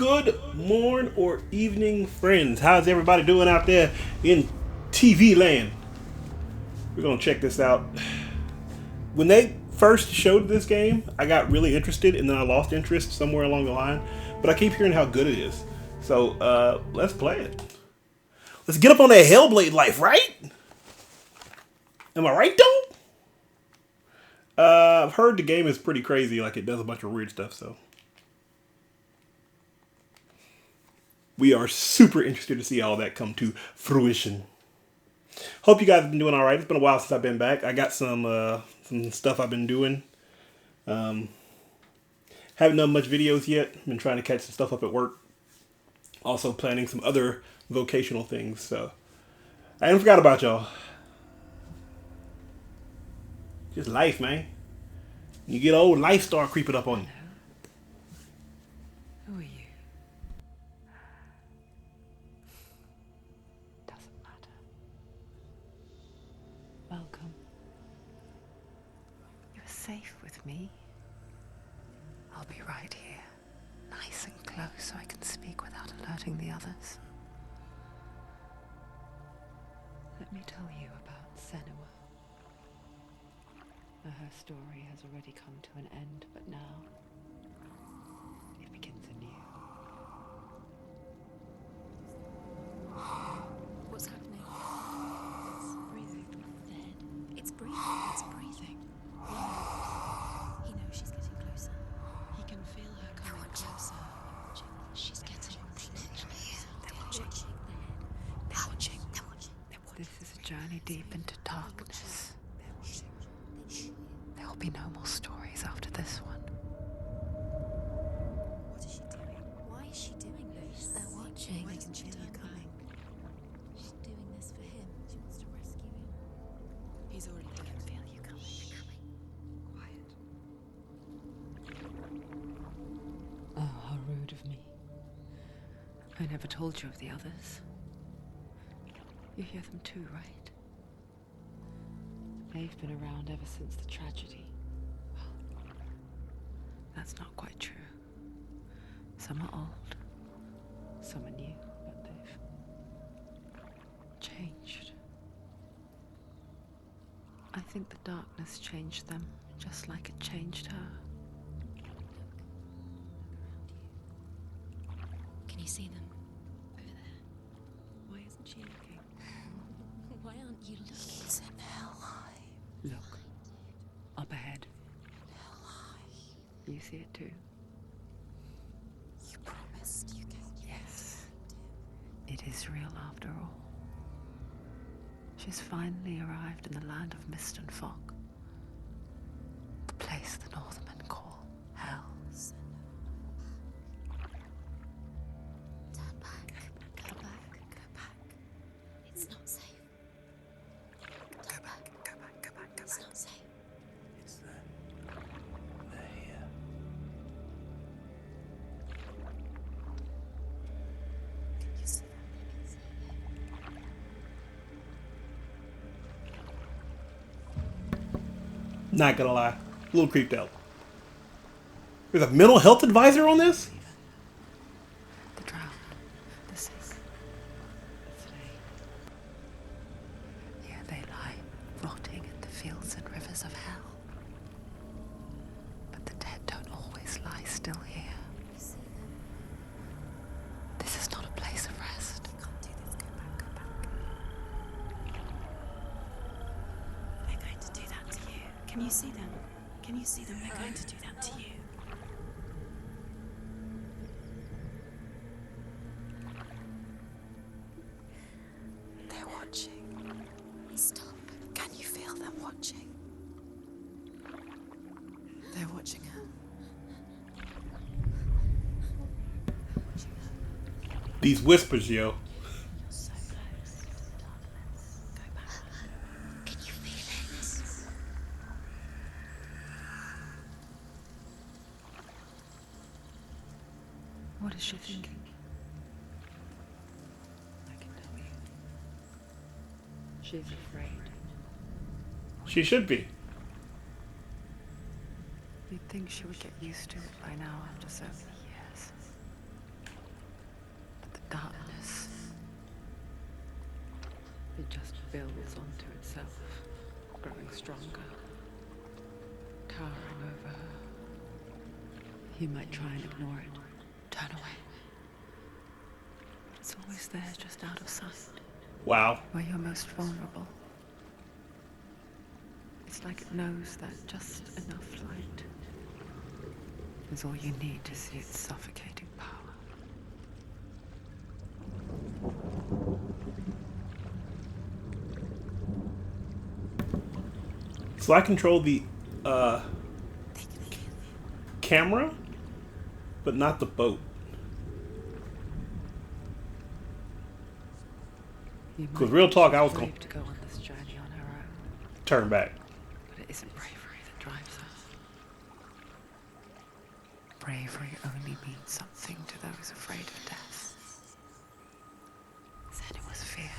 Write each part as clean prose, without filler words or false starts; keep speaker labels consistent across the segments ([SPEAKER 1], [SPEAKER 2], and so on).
[SPEAKER 1] Good morning or evening, friends. How's everybody doing out there in TV land? We're gonna check this out. When they first showed this game, I got really interested, and then I lost interest somewhere along the line. But I keep hearing how good it is, so let's play it. Let's get up on that Hellblade life, right? Am I right though? I've heard the game is pretty crazy, like it does a bunch of weird stuff, so we are super interested to see all that come to fruition. Hope you guys have been doing all right. It's been a while since I've been back. I got some stuff I've been doing. Haven't done much videos yet. Been trying to catch some stuff up at work. Also planning some other vocational things. So I ain't forgot about y'all. Just life, man. You get old, life start creeping up on you.
[SPEAKER 2] Who are you? Doesn't matter. Welcome. You're safe with me. I'll be right here, nice and close so I can speak without alerting the others. Let me tell you about Senua. Her story has already come to an end, but now it begins anew.
[SPEAKER 3] What's happening? It's breathing. Dead. It's breathing. It's breathing. He knows she's getting closer. He can feel her coming closer. She's getting closer. They're watching. They're watching. They're watching.
[SPEAKER 2] This is a journey deep into darkness. There will be no more stories after this one.
[SPEAKER 3] What is she doing? Why is she doing this? They're watching. They can feel her coming. She's doing this for him. She wants to rescue him. He's already there. They can feel you coming. Quiet.
[SPEAKER 2] Oh, how rude of me. I never told you of the others. You hear them too, right? They've been around ever since the tragedy. Well, that's not quite true. Some are old, some are new, but they've changed. I think the darkness changed them, just like it changed her.
[SPEAKER 3] Can you see them? Over there. Why isn't she looking? Why aren't you looking?
[SPEAKER 2] He's in hell high. Look, up ahead.
[SPEAKER 3] Hell high.
[SPEAKER 2] You see it too?
[SPEAKER 3] You promised you gave.
[SPEAKER 2] Yes. It is real after all. She's finally arrived in the land of mist and fog. The place the Northmen call hell.
[SPEAKER 3] Turn back. Go back. Go back. It's not safe.
[SPEAKER 2] Go back, go back, go back, go
[SPEAKER 3] It's
[SPEAKER 2] back.
[SPEAKER 3] not safe.
[SPEAKER 1] It's there. They're here.
[SPEAKER 3] Can you see them? They can see you.
[SPEAKER 1] Not gonna lie, a little creeped out. There's a mental health advisor on this?
[SPEAKER 2] The drowned, the sick, the slain. Here they lie, rotting in the fields and rivers of hell. But the dead don't always lie still here.
[SPEAKER 3] You see them?
[SPEAKER 2] This is not a place of rest.
[SPEAKER 3] You can't do this. Go back. Go back. They're going to do that to you. Can you see them? Can you see them? They're going to do that to you.
[SPEAKER 2] They're watching.
[SPEAKER 3] Stop.
[SPEAKER 2] Can you feel them watching? They're watching her.
[SPEAKER 1] These whispers, yo.
[SPEAKER 3] You're so close. Darkness. Go back. Can you feel it?
[SPEAKER 2] What is she thinking? I can tell you. She's afraid.
[SPEAKER 1] She should be.
[SPEAKER 2] You'd think she would get used to it by now after so many years. builds onto itself, growing stronger, towering over her. You might try and ignore it, turn away. But it's always there, just out of sight,
[SPEAKER 1] Wow.
[SPEAKER 2] where you're most vulnerable. It's like it knows that just enough light is all you need to see its suffocating power.
[SPEAKER 1] So I control the camera, but not the boat. Because real talk, I was going
[SPEAKER 2] to go on this journey on her own,
[SPEAKER 1] to turn back.
[SPEAKER 2] but it isn't bravery that drives her. Bravery only means something to those afraid of death. Said it was fear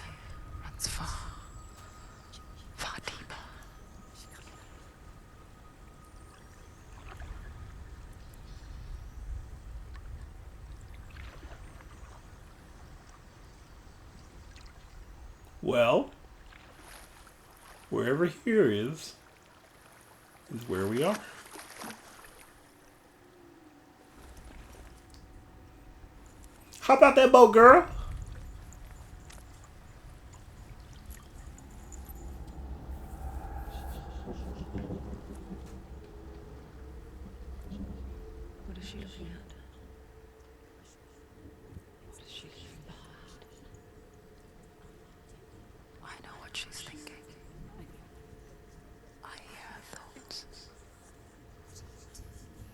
[SPEAKER 2] runs far, far deeper.
[SPEAKER 1] Well, wherever here is where we are. How about that boat, girl?
[SPEAKER 2] What is she looking at? What is she leaving behind? I know what she's thinking. I hear her thoughts.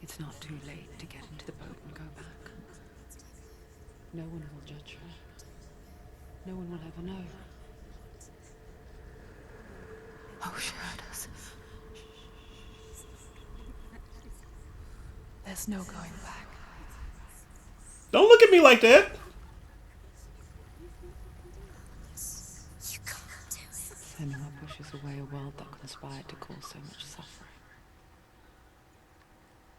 [SPEAKER 2] It's not too late to get into the boat and go back. No one will judge her. No one will ever know. Oh, she heard us. There's no going back.
[SPEAKER 1] Don't look at me like that.
[SPEAKER 3] You can't do it.
[SPEAKER 2] Senua pushes away a world that conspired to cause so much suffering.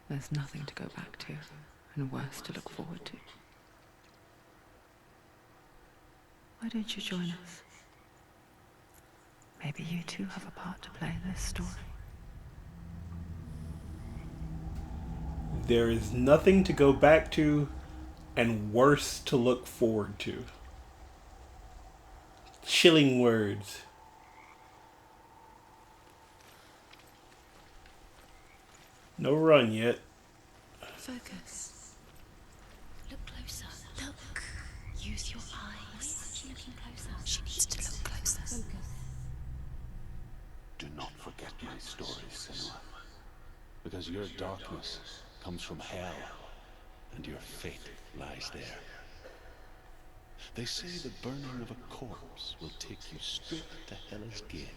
[SPEAKER 2] There's nothing to go back to, and worse to look forward to. Why don't you join us? Maybe you too have a part to play in this story.
[SPEAKER 1] There is nothing to go back to and worse to look forward to. Chilling words. No run yet.
[SPEAKER 3] Focus. Look closer. Look. Use your eyes. Why isn't she looking closer? She needs to look closer. Focus.
[SPEAKER 4] Do not forget my story, Senua, because your darkness comes from hell, and your fate lies there. They say the burning of a corpse will take you straight to Hell's Gate,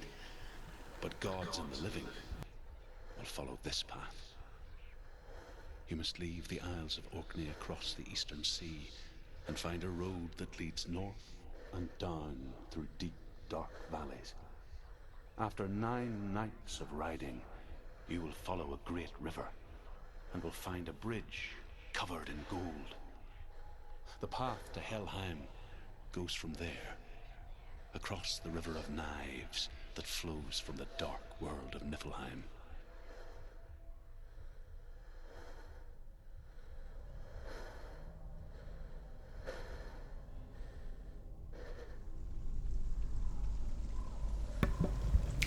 [SPEAKER 4] but gods and the living will follow this path. You must leave the Isles of Orkney across the eastern sea and find a road that leads north and down through deep, dark valleys. After 9 nights of riding, you will follow a great river and will find a bridge covered in gold. The path to Helheim goes from there, across the river of knives that flows from the dark world of Niflheim.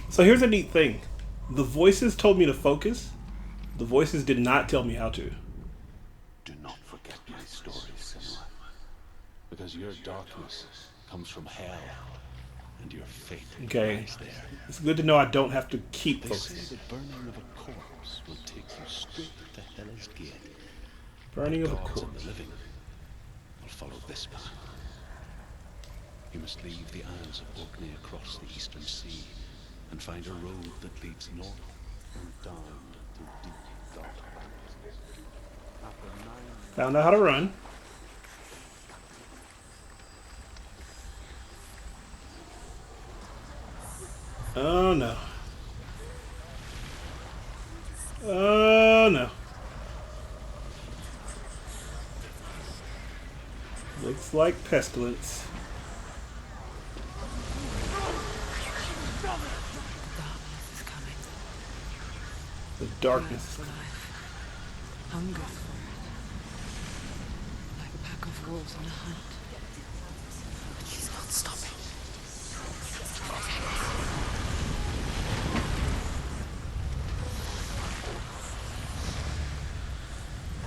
[SPEAKER 1] So here's a neat thing. The voices told me to focus. The voices did not tell me how to.
[SPEAKER 4] Do not forget my story, Senua, because your darkness comes from hell, and your fate lies there.
[SPEAKER 1] It's good to know I don't have to keep
[SPEAKER 4] They
[SPEAKER 1] focusing.
[SPEAKER 4] say the burning of a corpse will take you straight to Hell's Gate.
[SPEAKER 1] Burning of a
[SPEAKER 4] Gods and
[SPEAKER 1] corpse.
[SPEAKER 4] the living will follow this path. You must leave the Isles of Orkney across the eastern sea and find a road that leads north and down through deep, dark valleys. After 9
[SPEAKER 1] Found out how to run. Oh no. Oh no. Looks like pestilence. The darkness.
[SPEAKER 2] For life. Hunger for it. Like a pack of wolves on a hunt. But she's not stopping.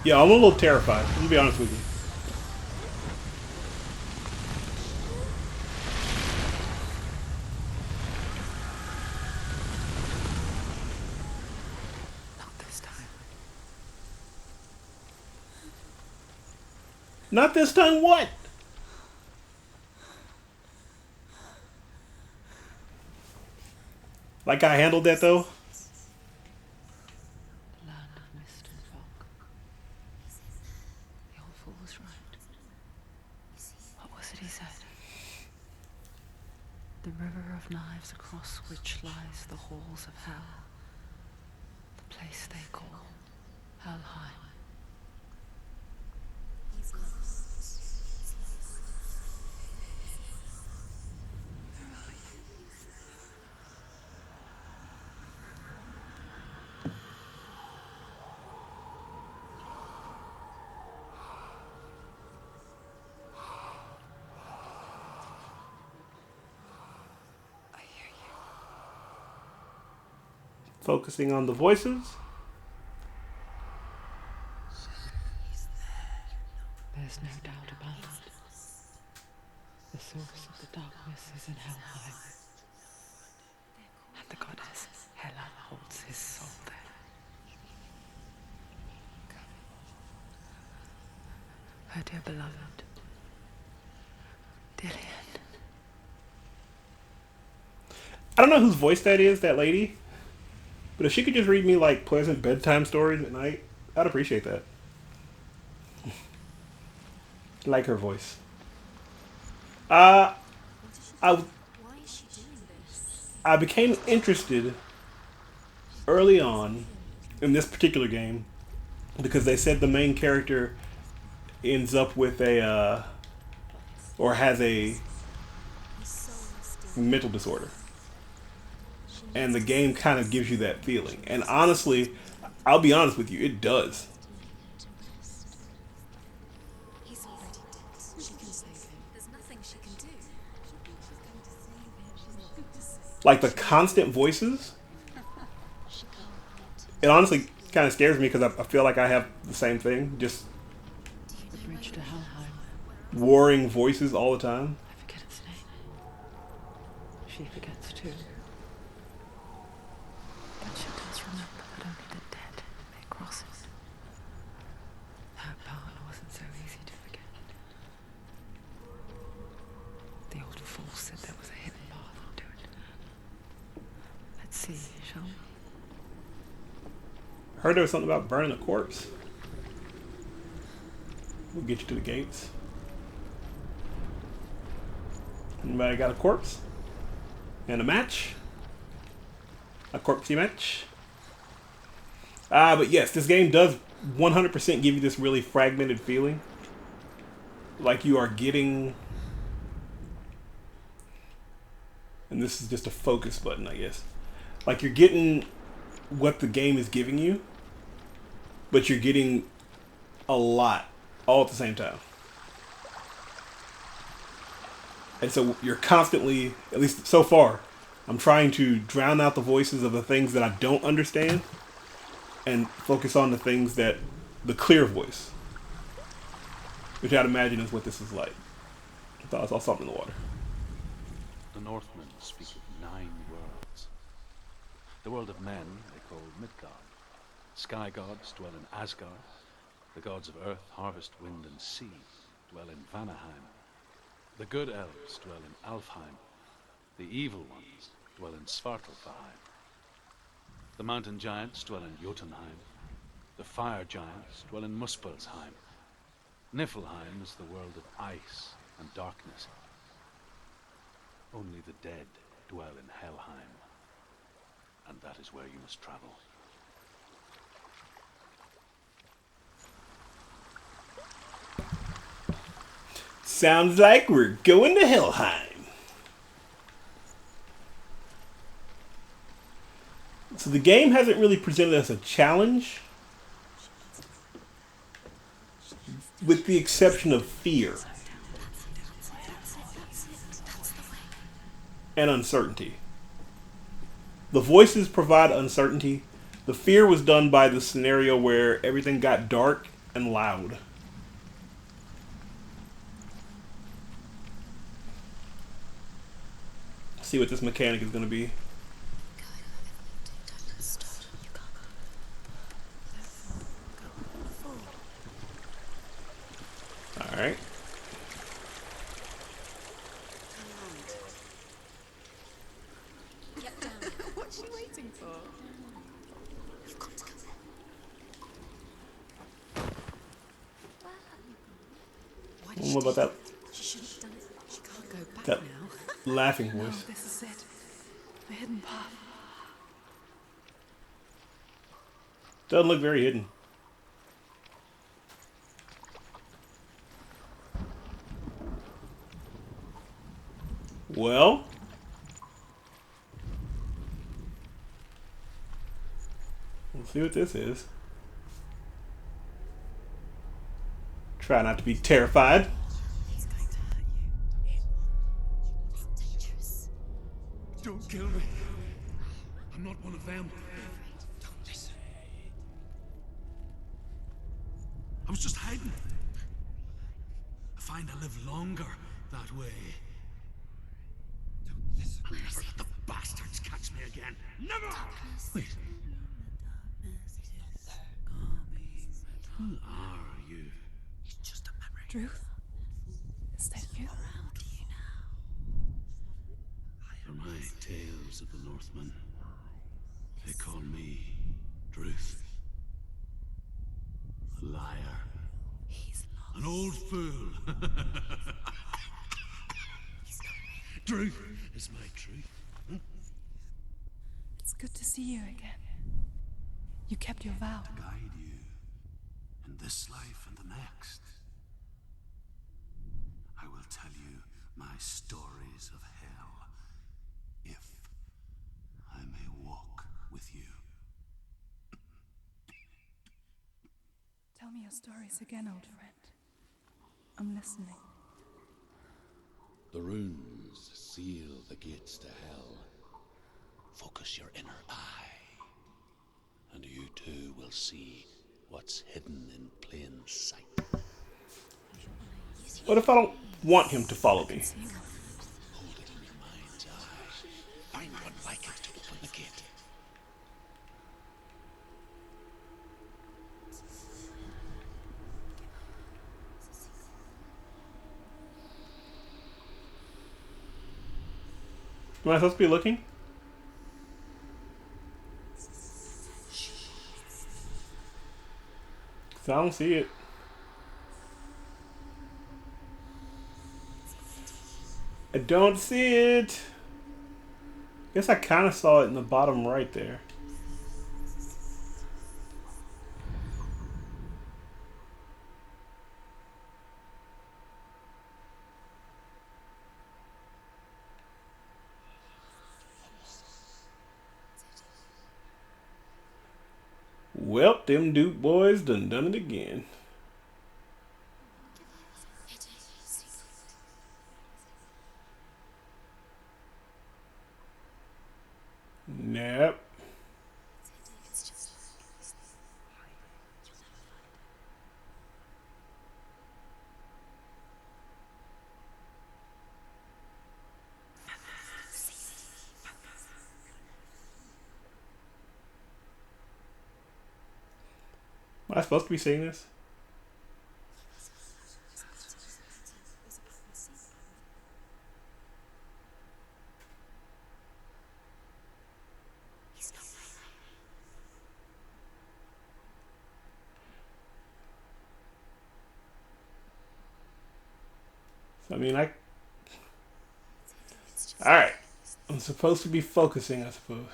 [SPEAKER 1] Yeah, I'm a little terrified. I'm gonna be honest with you.
[SPEAKER 2] Not this time.
[SPEAKER 1] Not this time. What? Like I handled that though.
[SPEAKER 2] The land of mist and fog. The old fool was right. What was it he said? The river of knives across which lies the halls of hell. The place they call Helheim.
[SPEAKER 1] Focusing on the voices.
[SPEAKER 2] There's no doubt about it. The source of the darkness is in Helheim. And the goddess Hela holds his soul there. Her dear beloved, Dillian.
[SPEAKER 1] I don't know whose voice that is, that lady. But if she could just read me like pleasant bedtime stories at night, I'd appreciate that. Like her voice. I
[SPEAKER 3] Why is she doing this?
[SPEAKER 1] I became interested early on in this particular game because they said the main character ends up with a or has a mental disorder. And the game kind of gives you that feeling. And honestly, I'll be honest with you, it does.
[SPEAKER 3] He's already dead. She can save him. There's nothing she can do.
[SPEAKER 1] Like the constant voices, it honestly kind of scares me because I feel like I have the same thing. Just
[SPEAKER 2] The bridge to Helheim.
[SPEAKER 1] warring voices all the time.
[SPEAKER 2] I forget its name. She forgets too. But she does remember that only the dead may cross it. That part wasn't so easy to forget. The old fool said there was a hidden path to it. Let's see, shall we?
[SPEAKER 1] Heard there was something about burning a corpse. We'll get you to the gates. Anybody got a corpse? And a match? A corpsey match? But yes, this game does 100% give you this really fragmented feeling. Like you are getting... And this is just a focus button, I guess. Like you're getting what the game is giving you, but you're getting a lot all at the same time. And so you're constantly, at least so far, I'm trying to drown out the voices of the things that I don't understand and focus on the things that, the clear voice. Which I'd imagine is what this is like. I thought I saw something in the water.
[SPEAKER 4] The Northmen speak of 9 worlds. The world of men they call Midgard. Sky gods dwell in Asgard. The gods of earth, harvest, wind, and sea dwell in Vanaheim. The good elves dwell in Alfheim. The evil ones dwell in Svartalfheim. The mountain giants dwell in Jotunheim. The fire giants dwell in Muspelheim. Niflheim is the world of ice and darkness. Only the dead dwell in Helheim. And that is where you must travel.
[SPEAKER 1] Sounds like we're going to Helheim. So So the game hasn't really presented us a challenge, with the exception of fear and uncertainty. The voices provide uncertainty. The fear was done by the scenario where everything got dark and loud. See what this mechanic is going to be. Alright.
[SPEAKER 3] Get down. What's she waiting for? You've got to go there. Why
[SPEAKER 1] I
[SPEAKER 3] did
[SPEAKER 1] don't know about that,
[SPEAKER 3] she shouldn't have done it. She can't go back
[SPEAKER 1] that
[SPEAKER 3] now.
[SPEAKER 1] laughing voice.
[SPEAKER 2] This is it. The hidden path.
[SPEAKER 1] Doesn't look very hidden. Well, we'll see what this is. Try not to be terrified.
[SPEAKER 2] He's going to hurt you.
[SPEAKER 3] It's dangerous.
[SPEAKER 4] Don't kill me. I'm not one of them. Don't listen. I was just hiding. I find I live longer that way. Don't listen. I'll never let the bastards catch me again. Never! Wait. Who are you?
[SPEAKER 3] It's just a memory.
[SPEAKER 2] Druth? Is that you?
[SPEAKER 3] Around you now.
[SPEAKER 4] For my tales of the Northmen, they call me Druth. A liar.
[SPEAKER 3] He's lost.
[SPEAKER 4] An old fool.
[SPEAKER 3] He's not real.
[SPEAKER 4] Truth is my truth.
[SPEAKER 2] It's good to see you again. You kept your vow.
[SPEAKER 4] Guide you in this life and the next. I will tell you my stories of hell, if I may walk with you.
[SPEAKER 2] Tell me your stories again, old friend. I'm listening.
[SPEAKER 4] The runes seal the gates to hell. Focus your inner eye, and you too will see what's hidden in plain sight.
[SPEAKER 1] What if I don't want him to follow me?
[SPEAKER 4] Hold it in your mind's eye. Find one like it to open the gate.
[SPEAKER 1] Am I supposed to be looking? I don't see it. I don't see it. Guess I kind of saw it in the bottom right there. Well, them Duke boys done it again. Nope.
[SPEAKER 3] It's just
[SPEAKER 1] Am I supposed to be seeing this?
[SPEAKER 3] he's not real.
[SPEAKER 1] I mean, I...
[SPEAKER 3] It's just
[SPEAKER 1] Alright. I'm supposed to be focusing, I suppose.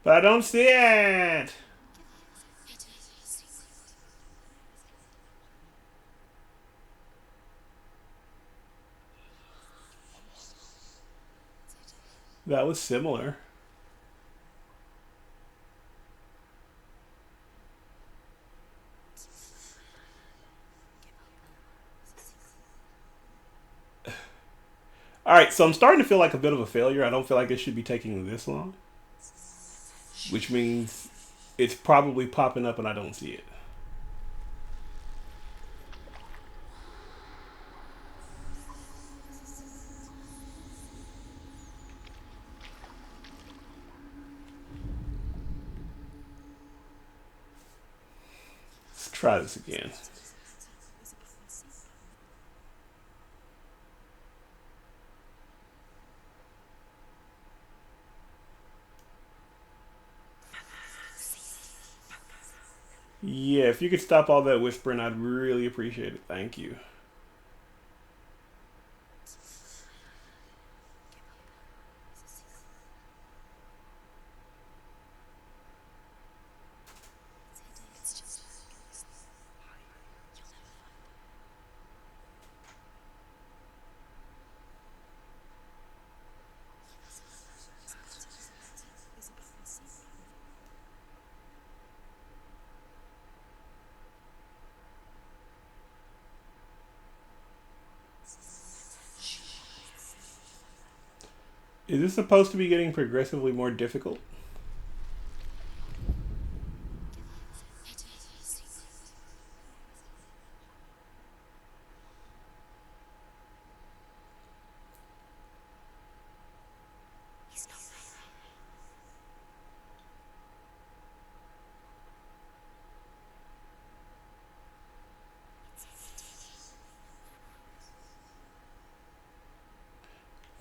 [SPEAKER 1] But I don't see it! That was similar. Alright, so I'm starting to feel like a bit of a failure. I don't feel like it should be taking this long. Which means it's probably popping up and I don't see it. Let's try this again. Yeah, if you could stop all that whispering, I'd really appreciate it. Thank you. Is this supposed to be getting progressively more difficult?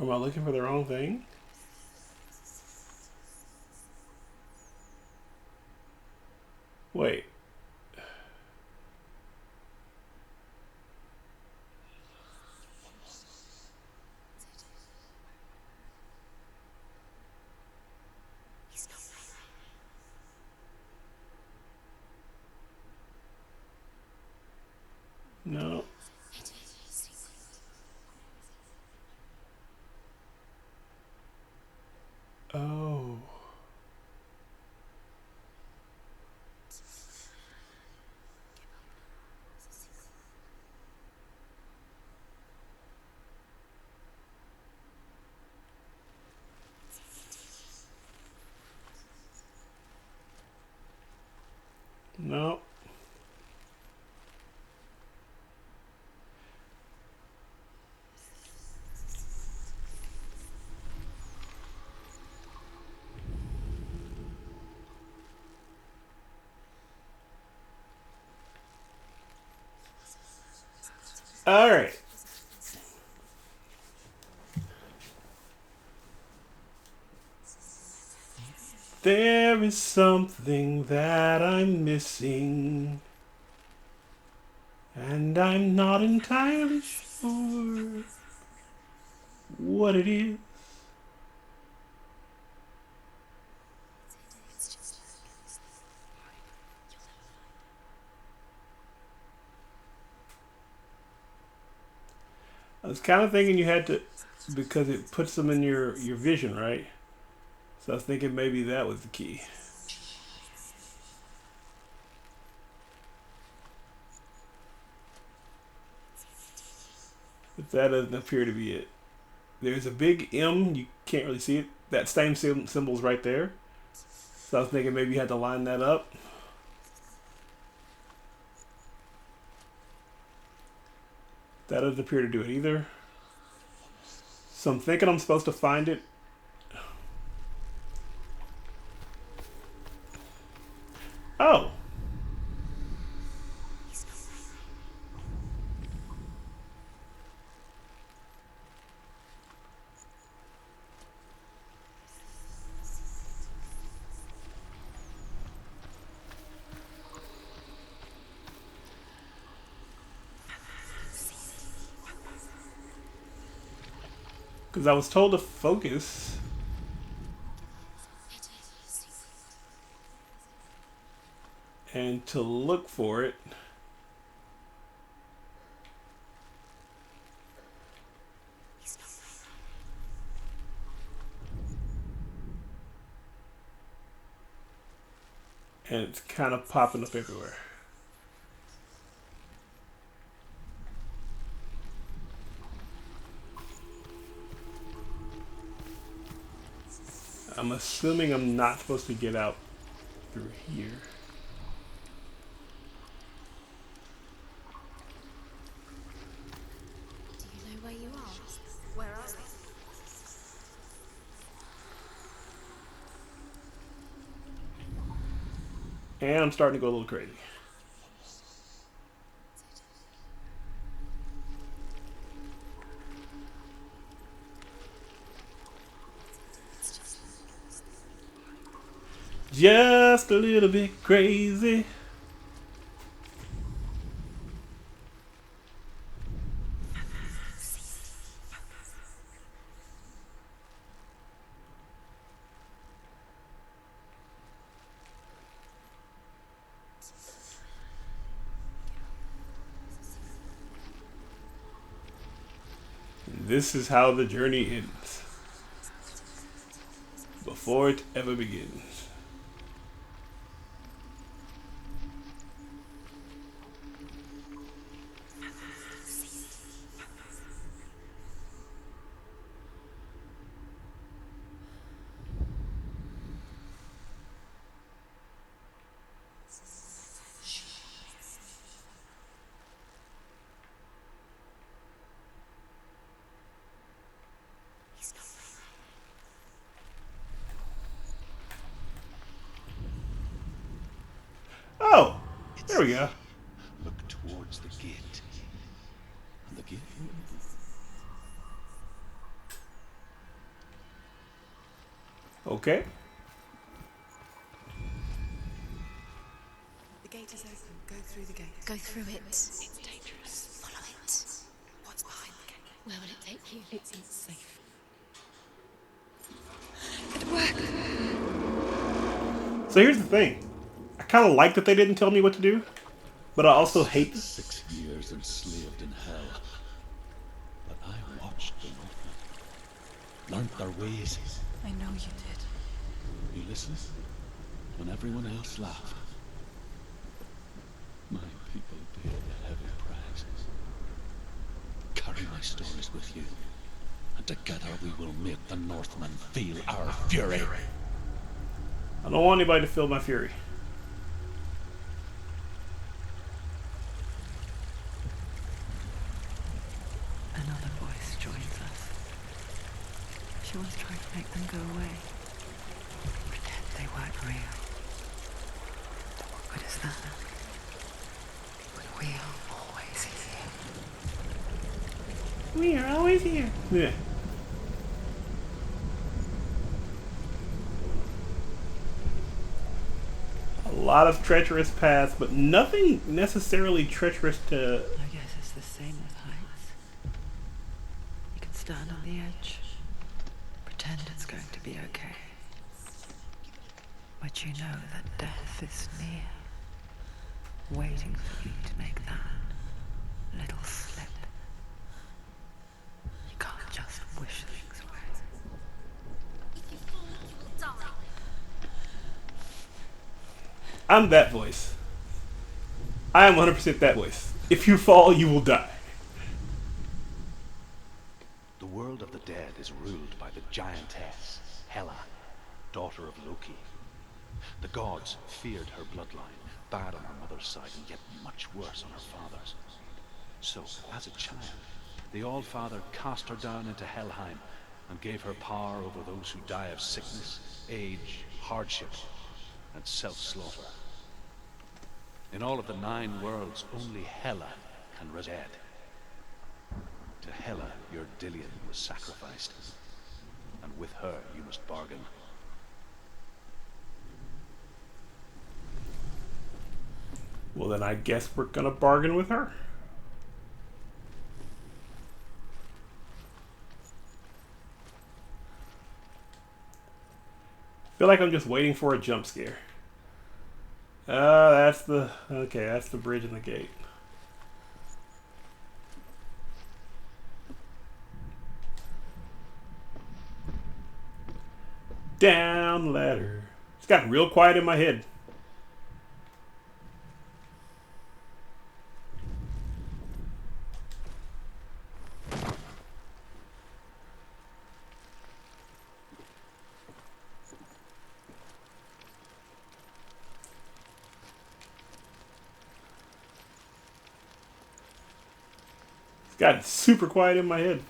[SPEAKER 1] Am I looking for the wrong thing? Wait. No. Oh. No. All right. There is something that I'm missing, and I'm not entirely sure what it is. I was kind of thinking you had to, because it puts them in your vision, right? So I was thinking maybe that was the key. But that doesn't appear to be it. There's a big M. You can't really see it. That same symbol's right there. So I was thinking maybe you had to line that up. That doesn't appear to do it either. So I'm thinking I'm supposed to find it. Oh. Because I was told to focus. And to look for it. And it's kind of popping up everywhere. I'm assuming I'm not supposed to get out through here.
[SPEAKER 3] Do you know where you are? Where are we?
[SPEAKER 1] And I'm starting to go a little crazy. Just a little bit crazy. This is how the journey ends. Before it ever begins. Oh, there we go.
[SPEAKER 4] Look towards the gate. And the gate.
[SPEAKER 1] Okay.
[SPEAKER 2] The gate is open. Go through the gate.
[SPEAKER 3] Go through it.
[SPEAKER 2] It's dangerous.
[SPEAKER 3] Follow it.
[SPEAKER 2] What's behind the gate?
[SPEAKER 3] Where will it take you?
[SPEAKER 2] It's safe.
[SPEAKER 1] So here's the thing. I kind of like that they didn't tell me what to do, but I also hate this.
[SPEAKER 4] 6 years enslaved in hell. But I watched the Northmen. Learned their ways.
[SPEAKER 2] I know you did.
[SPEAKER 4] You listen? When everyone else laughed. My people paid a heavy price. Carry my stories with you. And together we will make the Northmen feel our fury.
[SPEAKER 1] I don't want anybody to feel my fury.
[SPEAKER 2] Another voice joins us. She once tried to make them go away. Pretend they weren't real. What is that? But we are always here.
[SPEAKER 1] We are always here. Yeah. A lot of treacherous paths, but nothing necessarily treacherous to...
[SPEAKER 2] I guess it's the same with heights. You can stand on the edge, pretend it's going to be okay. But you know that death is near, waiting for you to make that little slip. You can't just wish things away.
[SPEAKER 3] If you fall, you'll die.
[SPEAKER 1] I'm that voice. I am 100% that voice. If you fall, you will die.
[SPEAKER 4] The world of the dead is ruled by the giantess, Hela, daughter of Loki. The gods feared her bloodline, bad on her mother's side and yet much worse on her father's. So, as a child, the All-Father cast her down into Helheim and gave her power over those who die of sickness, age, hardship, and self-slaughter. In all of the 9 worlds, only Hela can rise dead. To Hela, your Dillion was sacrificed, and with her you must bargain.
[SPEAKER 1] Well, then I guess we're gonna bargain with her. Feel like I'm just waiting for a jump scare. That's the... Okay, that's the bridge and the gate. Down ladder. It's gotten real quiet in my head. Got super quiet in my head.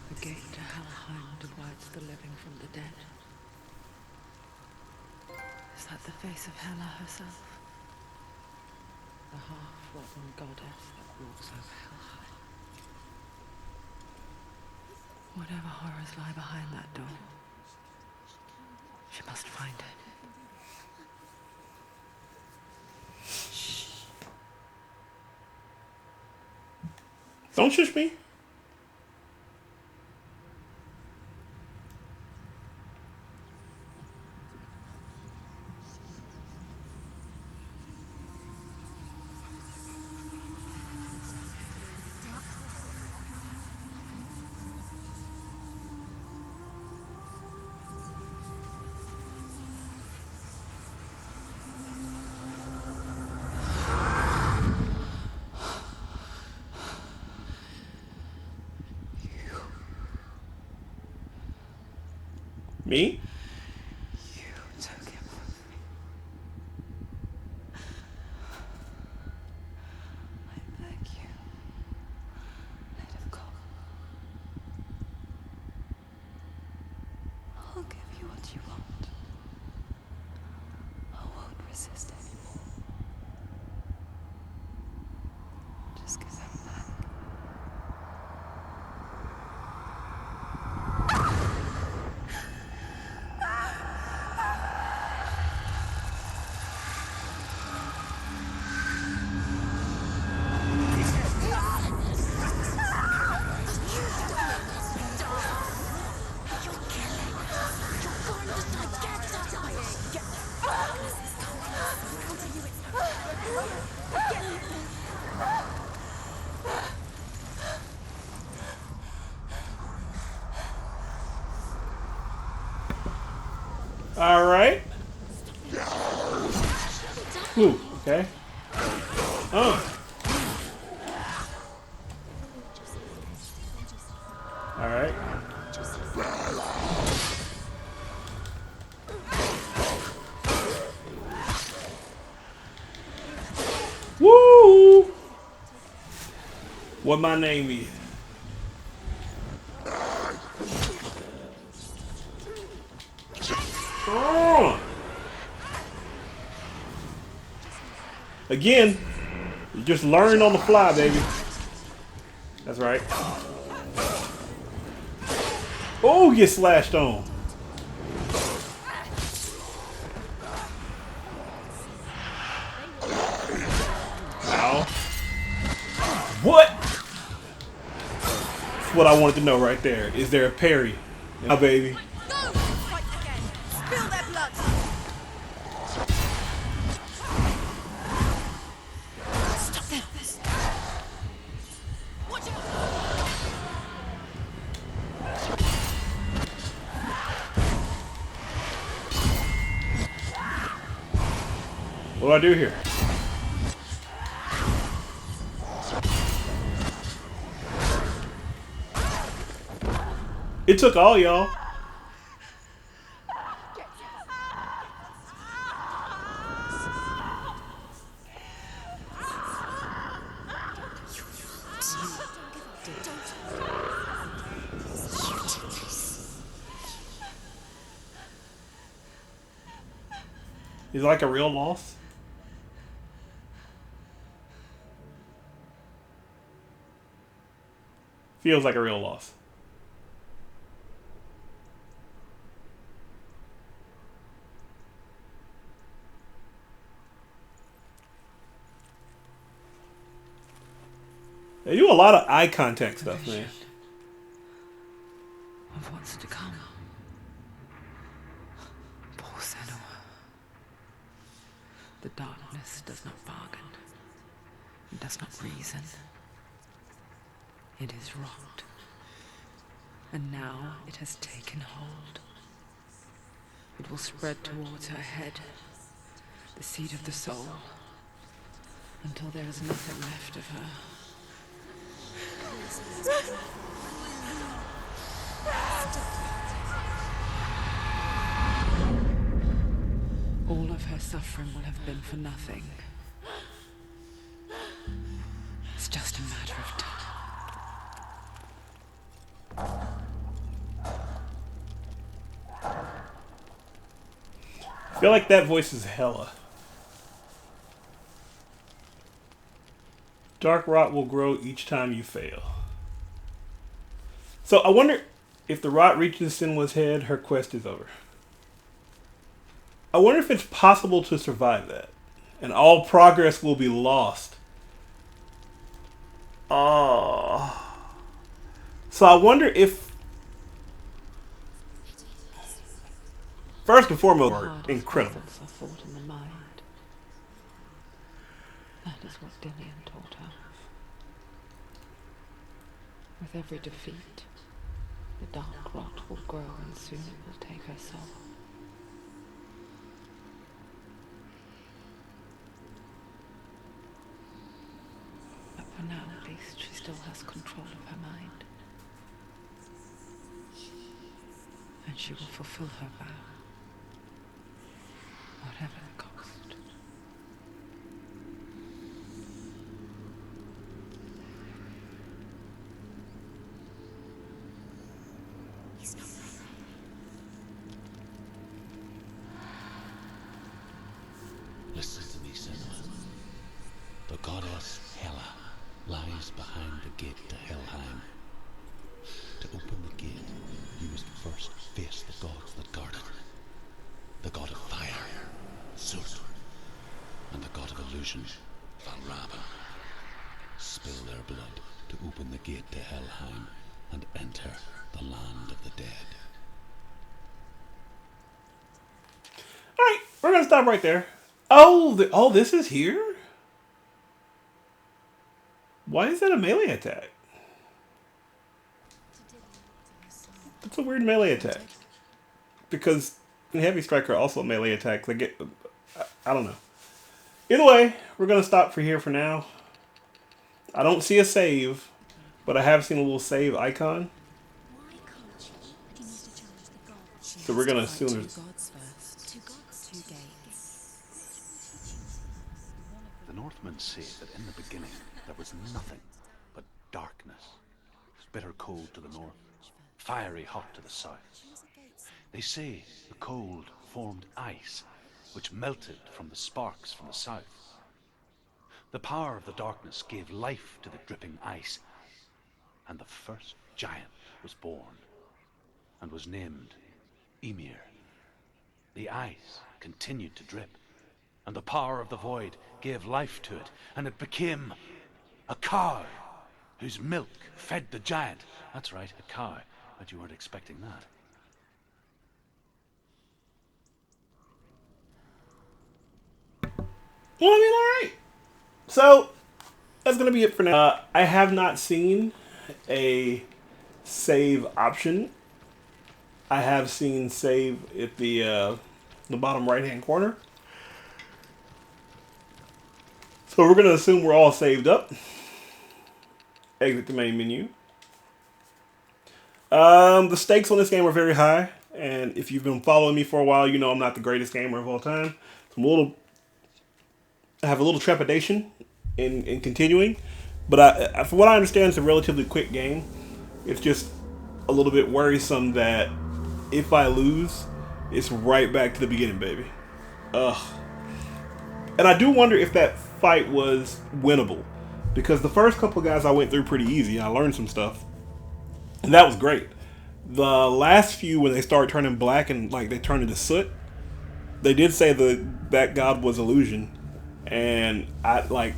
[SPEAKER 2] The gate to Helheim divides the living from the dead. Is that the face of Hela herself? The half-rotten goddess that walks over Helheim. Whatever horrors lie behind that door, she must find it.
[SPEAKER 1] Don't shush me. Me?
[SPEAKER 2] You took him from me. I beg you, let him go. I'll give you what you want. I won't resist anymore. Just give him back.
[SPEAKER 1] All right. Ooh, okay. All right. Woo! What my name is? Oh. Again, you just learn on the fly, baby. That's right. Oh, get slashed on. Ow. What? That's what I wanted to know right there. Is there a parry? Now, baby.
[SPEAKER 3] Fight again. Spill their blood. Stop them. Watch out.
[SPEAKER 1] What do I do here? It took all y'all. Is it like a real loss? Feels like a real loss. They do a lot of eye contact stuff, man.
[SPEAKER 2] Of what's to come. Poor Senua. The darkness does not bargain. It does not reason. It is rot. And now it has taken hold. It will spread towards her head, the seat of the soul, until there is nothing left of her. All of her suffering will have been for nothing. It's just a matter of time.
[SPEAKER 1] I feel like that voice is Hella. Dark rot will grow each time you fail. So I wonder if the rot reaches Senwa's head, her quest is over. I wonder if it's possible to survive that, and all progress will be lost. Oh. So I wonder if, first and foremost,
[SPEAKER 2] Hardest
[SPEAKER 1] incredible.
[SPEAKER 2] lessons are fought in the mind. That is what Dillian taught her. With every defeat, the dark rot will grow and soon it will take her soul. But for now, at least, she still has control of her mind. And she will fulfill her vow, whatever the cost.
[SPEAKER 3] He's not there.
[SPEAKER 4] Listen to me, Senua. The goddess Hela lies behind the gate to Helheim. To open the gate, you must first face the gods that guard it. The god of fire, Surt, and the god of illusion, Valrava. Spill their blood to open the gate to Helheim and enter the land of the dead.
[SPEAKER 1] Alright, we're gonna stop right there. Oh, this is here? Why is that a melee attack? That's a weird melee attack. Because in Heavy Striker also melee attacks. I don't know. Either way, we're gonna stop for here for now. I don't see a save, but I have seen a little save icon.
[SPEAKER 3] Why can't you? He needs to challenge the gods.
[SPEAKER 1] So we're gonna assume there's...
[SPEAKER 3] Gods first. Two gods, two gates.
[SPEAKER 4] The Northmen say that in the beginning there was nothing but darkness. It was bitter cold to the north, fiery hot to the south. They say the cold formed ice, which melted from the sparks from the south. The power of the darkness gave life to the dripping ice, and the first giant was born, and was named Ymir. The ice continued to drip, and the power of the void gave life to it, and it became a cow, whose milk fed the giant. That's right, a cow. But you weren't expecting that.
[SPEAKER 1] Well, I mean, alright. So, that's going to be it for now. I have not seen a save option. I have seen save at the bottom right-hand corner. So we're going to assume we're all saved up. Exit the main menu. The stakes on this game are very high. And if you've been following me for a while, you know I'm not the greatest gamer of all time. So I have a little trepidation in continuing. But from what I understand, it's a relatively quick game. It's just a little bit worrisome that if I lose, it's right back to the beginning, baby. Ugh. And I do wonder if that fight was winnable. Because the first couple of guys I went through pretty easy. I learned some stuff. And that was great. The last few, when they started turning black and like they turned into soot, they did say that god was illusion. And I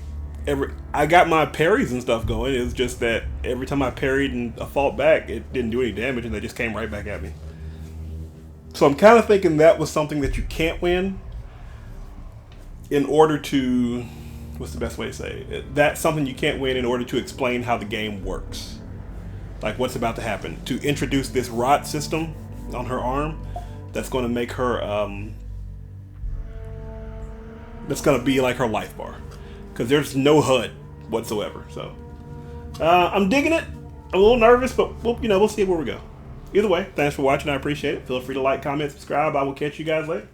[SPEAKER 1] got my parries and stuff going. It was just that every time I parried and I fought back, it didn't do any damage and they just came right back at me. So I'm kind of thinking that was something that you can't win in order to, what's the best way to say it? That's something you can't win in order to explain how the game works. Like what's about to happen. To introduce this rot system on her arm that's going to make her, that's going to be like her life bar. Because there's no HUD whatsoever. So, I'm digging it. I'm a little nervous, but we'll see where we go. Either way, thanks for watching. I appreciate it. Feel free to like, comment, subscribe. I will catch you guys later.